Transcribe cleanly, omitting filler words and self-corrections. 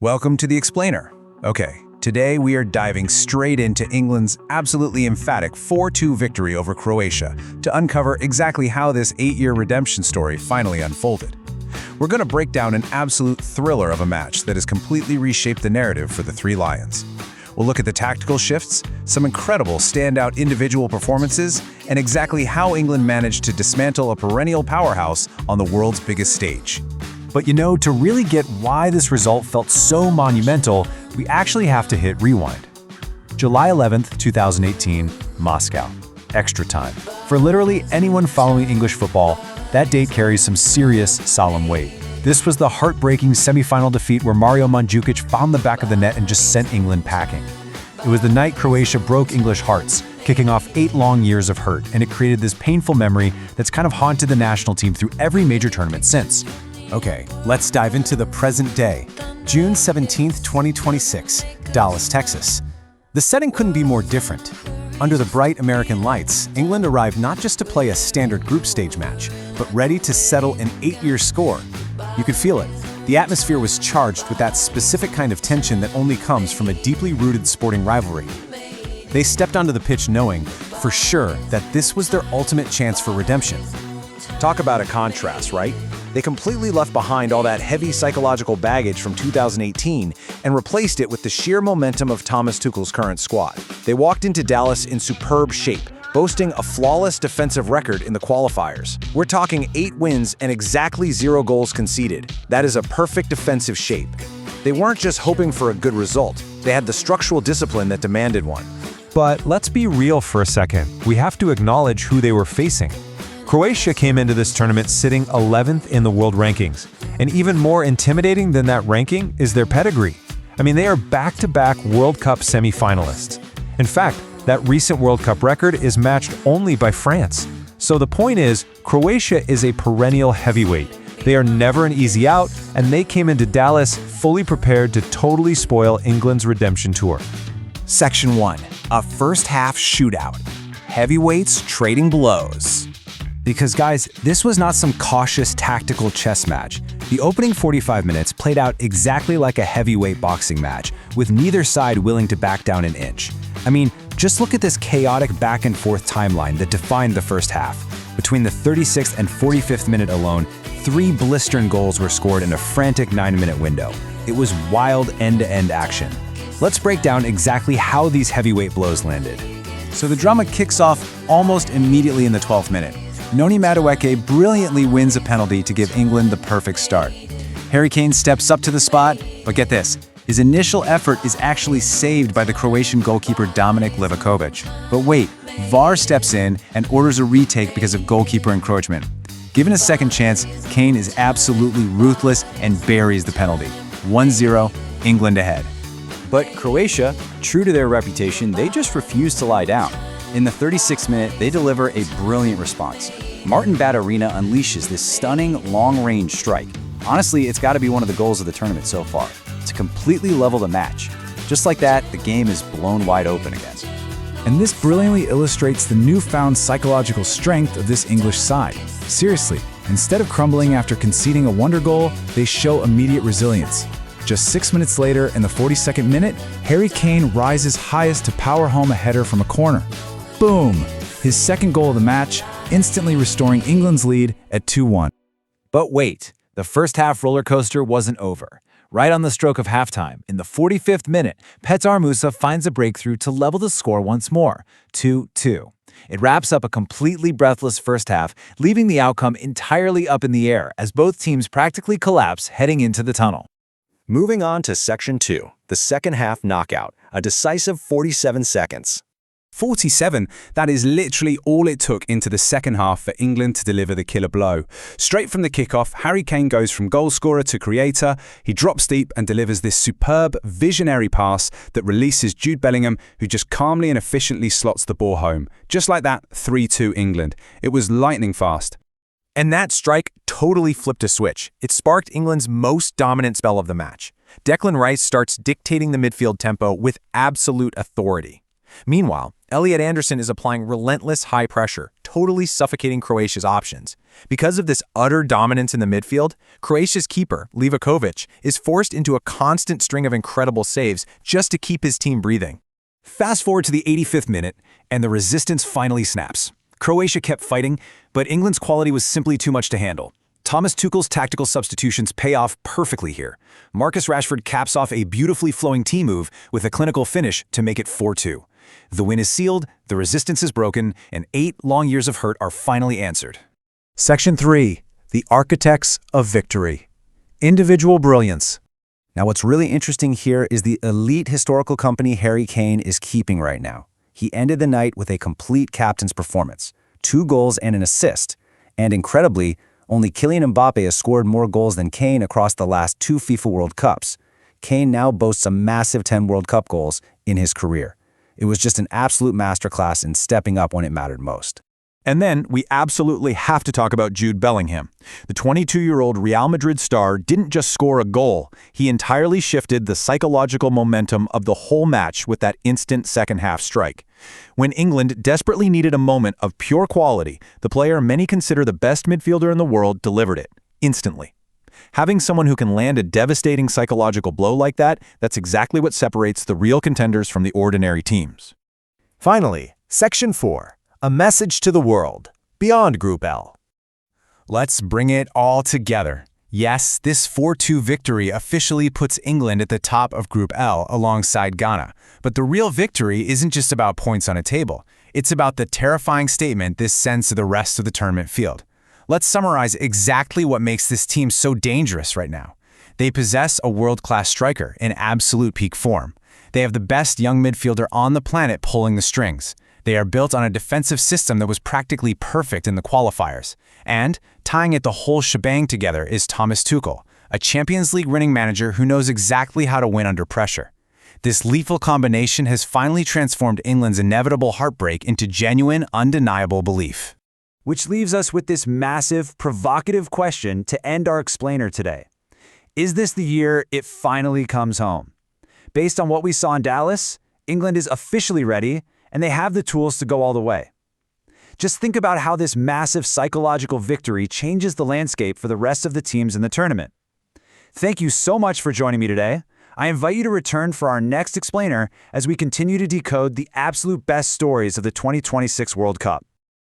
Welcome to the Explainer. Okay, today we are diving straight into England's absolutely emphatic 4-2 victory over Croatia to uncover exactly how this 8-year redemption story finally unfolded. We're going to break down an absolute thriller of a match that has completely reshaped the narrative for the Three Lions. We'll look at the tactical shifts, some incredible standout individual performances, and exactly how England managed to dismantle a perennial powerhouse on the world's biggest stage. But to really get why this result felt so monumental, we actually have to hit rewind. July 11th, 2018, Moscow. Extra time. For literally anyone following English football, that date carries some serious, solemn weight. This was the heartbreaking semi-final defeat where Mario Mandzukic found the back of the net and just sent England packing. It was the night Croatia broke English hearts, kicking off 8 long years of hurt, and it created this painful memory that's kind of haunted the national team through every major tournament since. Okay, let's dive into the present day. June 17th, 2026, Dallas, Texas. The setting couldn't be more different. Under the bright American lights, England arrived not just to play a standard group stage match, but ready to settle an 8-year score. You could feel it. The atmosphere was charged with that specific kind of tension that only comes from a deeply rooted sporting rivalry. They stepped onto the pitch knowing, for sure, that this was their ultimate chance for redemption. Talk about a contrast, right? They completely left behind all that heavy psychological baggage from 2018 and replaced it with the sheer momentum of Thomas Tuchel's current squad. They walked into Dallas in superb shape, boasting a flawless defensive record in the qualifiers. We're talking 8 wins and exactly 0 goals conceded. That is a perfect defensive shape. They weren't just hoping for a good result. They had the structural discipline that demanded one. But let's be real for a second. We have to acknowledge who they were facing. Croatia came into this tournament sitting 11th in the world rankings. And even more intimidating than that ranking is their pedigree. They are back-to-back World Cup semi-finalists. In fact, that recent World Cup record is matched only by France. So the point is, Croatia is a perennial heavyweight. They are never an easy out, and they came into Dallas fully prepared to totally spoil England's redemption tour. Section 1. A first-half shootout. Heavyweights trading blows. Because guys, this was not some cautious tactical chess match. The opening 45 minutes played out exactly like a heavyweight boxing match, with neither side willing to back down an inch. Just look at this chaotic back and forth timeline that defined the first half. Between the 36th and 45th minute alone, 3 blistering goals were scored in a frantic 9-minute window. It was wild end-to-end action. Let's break down exactly how these heavyweight blows landed. So the drama kicks off almost immediately in the 12th minute. Noni Madueke brilliantly wins a penalty to give England the perfect start. Harry Kane steps up to the spot, but get this, his initial effort is actually saved by the Croatian goalkeeper Dominik Livakovic. But wait, VAR steps in and orders a retake because of goalkeeper encroachment. Given a second chance, Kane is absolutely ruthless and buries the penalty. 1-0, England ahead. But Croatia, true to their reputation, they just refused to lie down. In the 36th minute, they deliver a brilliant response. Martin Baturina unleashes this stunning long-range strike. Honestly, it's got to be one of the goals of the tournament so far, to completely level the match. Just like that, the game is blown wide open again. And this brilliantly illustrates the newfound psychological strength of this English side. Seriously, instead of crumbling after conceding a wonder goal, they show immediate resilience. Just 6 minutes later, in the 42nd minute, Harry Kane rises highest to power home a header from a corner. Boom! His second goal of the match, instantly restoring England's lead at 2-1. But wait, the first half roller coaster wasn't over. Right on the stroke of halftime, in the 45th minute, Petar Musa finds a breakthrough to level the score once more, 2-2. It wraps up a completely breathless first half, leaving the outcome entirely up in the air as both teams practically collapse heading into the tunnel. Moving on to Section 2, the second half knockout, a decisive 47 seconds. 47, that is literally all it took into the second half for England to deliver the killer blow. Straight from the kickoff, Harry Kane goes from goalscorer to creator. He drops deep and delivers this superb, visionary pass that releases Jude Bellingham, who just calmly and efficiently slots the ball home. Just like that, 3-2 England. It was lightning fast. And that strike totally flipped a switch. It sparked England's most dominant spell of the match. Declan Rice starts dictating the midfield tempo with absolute authority. Meanwhile, Elliot Anderson is applying relentless high pressure, totally suffocating Croatia's options. Because of this utter dominance in the midfield, Croatia's keeper, Livakovic, is forced into a constant string of incredible saves just to keep his team breathing. Fast forward to the 85th minute, and the resistance finally snaps. Croatia kept fighting, but England's quality was simply too much to handle. Thomas Tuchel's tactical substitutions pay off perfectly here. Marcus Rashford caps off a beautifully flowing T-move with a clinical finish to make it 4-2. The win is sealed, the resistance is broken, and 8 long years of hurt are finally answered. Section 3. The Architects of Victory. Individual Brilliance. Now, what's really interesting here is the elite historical company Harry Kane is keeping right now. He ended the night with a complete captain's performance, 2 goals and an assist, and incredibly, only Kylian Mbappe has scored more goals than Kane across the last 2 FIFA World Cups. Kane now boasts a massive 10 World Cup goals in his career. It was just an absolute masterclass in stepping up when it mattered most. And then we absolutely have to talk about Jude Bellingham. The 22-year-old Real Madrid star didn't just score a goal, he entirely shifted the psychological momentum of the whole match with that instant second-half strike. When England desperately needed a moment of pure quality, the player many consider the best midfielder in the world delivered it, instantly. Having someone who can land a devastating psychological blow like that, that's exactly what separates the real contenders from the ordinary teams. Finally, Section 4. A message to the world, beyond Group L. Let's bring it all together. Yes, this 4-2 victory officially puts England at the top of Group L alongside Ghana. But the real victory isn't just about points on a table. It's about the terrifying statement this sends to the rest of the tournament field. Let's summarize exactly what makes this team so dangerous right now. They possess a world-class striker in absolute peak form. They have the best young midfielder on the planet pulling the strings. They are built on a defensive system that was practically perfect in the qualifiers. And tying it the whole shebang together is Thomas Tuchel, a Champions League winning manager who knows exactly how to win under pressure. This lethal combination has finally transformed England's inevitable heartbreak into genuine, undeniable belief. Which leaves us with this massive, provocative question to end our explainer today. Is this the year it finally comes home? Based on what we saw in Dallas, England is officially ready, and they have the tools to go all the way. Just think about how this massive psychological victory changes the landscape for the rest of the teams in the tournament. Thank you so much for joining me today. I invite you to return for our next explainer as we continue to decode the absolute best stories of the 2026 World Cup.